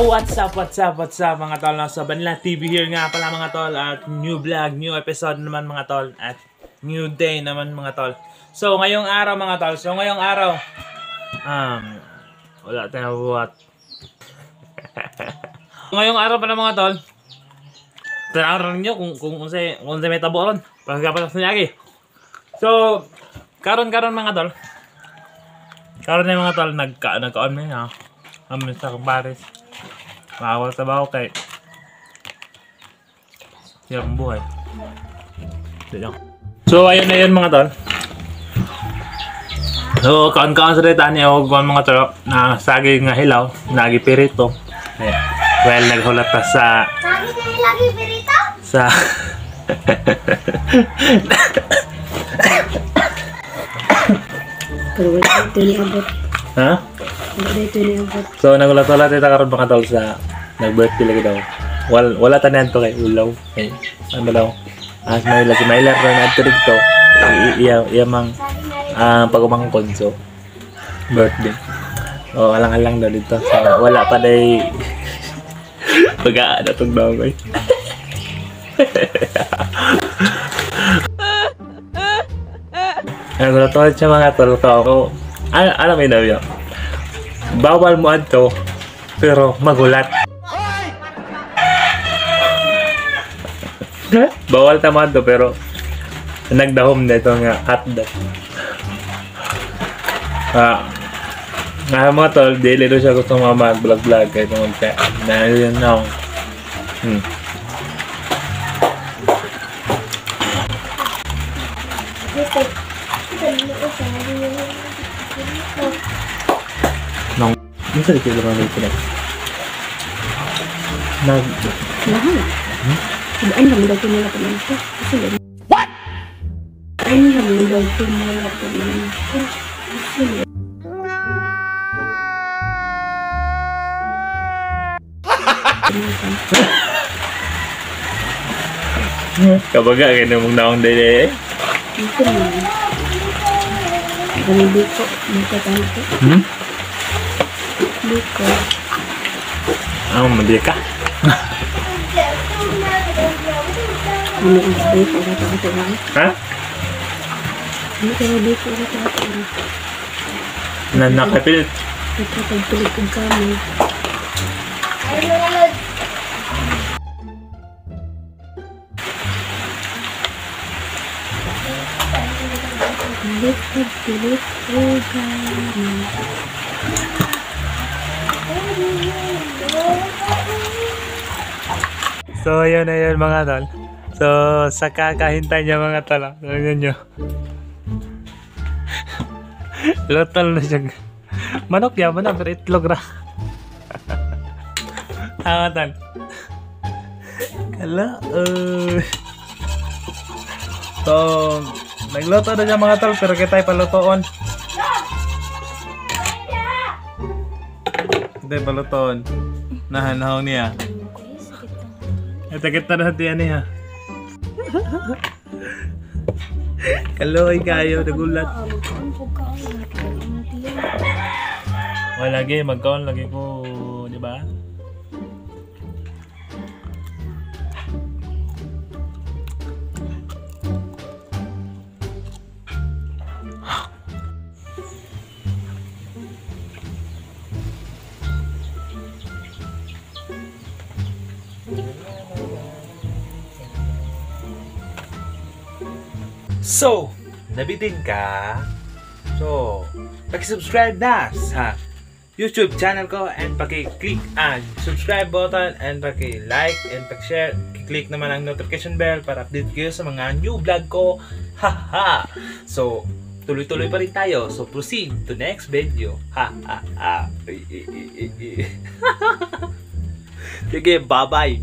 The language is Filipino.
Yo, what's up mga tol? Nasa Banla TV here nga pala mga tol. At new vlog, new episode naman mga tol. At new day naman mga tol. So, ngayong araw mga tol. Wala tayong buhat. Ngayong araw pala mga tol. Tanaran nyo kung sa may taburon. Pagkapalas na lagi. So, karon mga tol. Karon na mga tol, nagkaon mo na. Amin sa baris. Makawal sa baho kay yung buhay. So, ayun na yun mga tol. So, kaon-kaon sa rita niya o mga tol na saging nga hilaw, nagi pirito. Well, naghulat pa sa... Saging nga lagi pirito? Sa... Pero ito ni abot. Ha? Ito ni abot. So, nagulat-ulat ito karoon mga tol sa nag-birthday lagi daw. Wala tanan to kay ulaw. Ay, ano daw? As may lagi may lar na ato dito. Iya mang pagumangkon so birthday. Oh, alang-alang daw dito. So, wala pa day pag-aada tong daw ko. Nagulat-ulat siya mga tol ko. Alam mo daw yun. Bawal mo adto pero magulat. Bawal tama adto pero nagdahom na ito nga hotdog. Nga mga tol, daily doon siya gusto mga mag-vlog kahit naman kaya na yun na ako. Masa dikit lang dito na. Mahal. Ano naman daw tumula ko lang ito? What? Ano naman daw tumula ko lang ito? Kabaga kayo na mong naong dali eh. Ito naman. Ang biko. Magkatanto. Biko. Mandi ka? Ano ang biko? Ito lang. Ha? Ano kaya biko? Ito lang. Nakapilit. Ito pagpilit kong kami. Pilit kong kami. So, ayun na yun mga tol. So, sa kakahintay niya mga tol. Tingnan nyo. Lotol na siya. Manok yaman na, pero itlog ra. Mga tol. Kala. So, nagluto na siya mga tol, pero kita'y palutoon. Kita'y palutoon. Nahanhaw niya. Ito kita na hati niya. Kaloy kayo, nagulat. Lagi, magkaon lagi ko, di ba? So, nabitin ka? So, paki-subscribe na sa YouTube channel ko and paki-click ang subscribe button and paki-like and paki-share. Click naman ang notification bell para update kayo sa mga new vlog ko. Haha! So, tuloy-tuloy pa rin tayo. So, proceed to next video. Ha. Sige, bye-bye!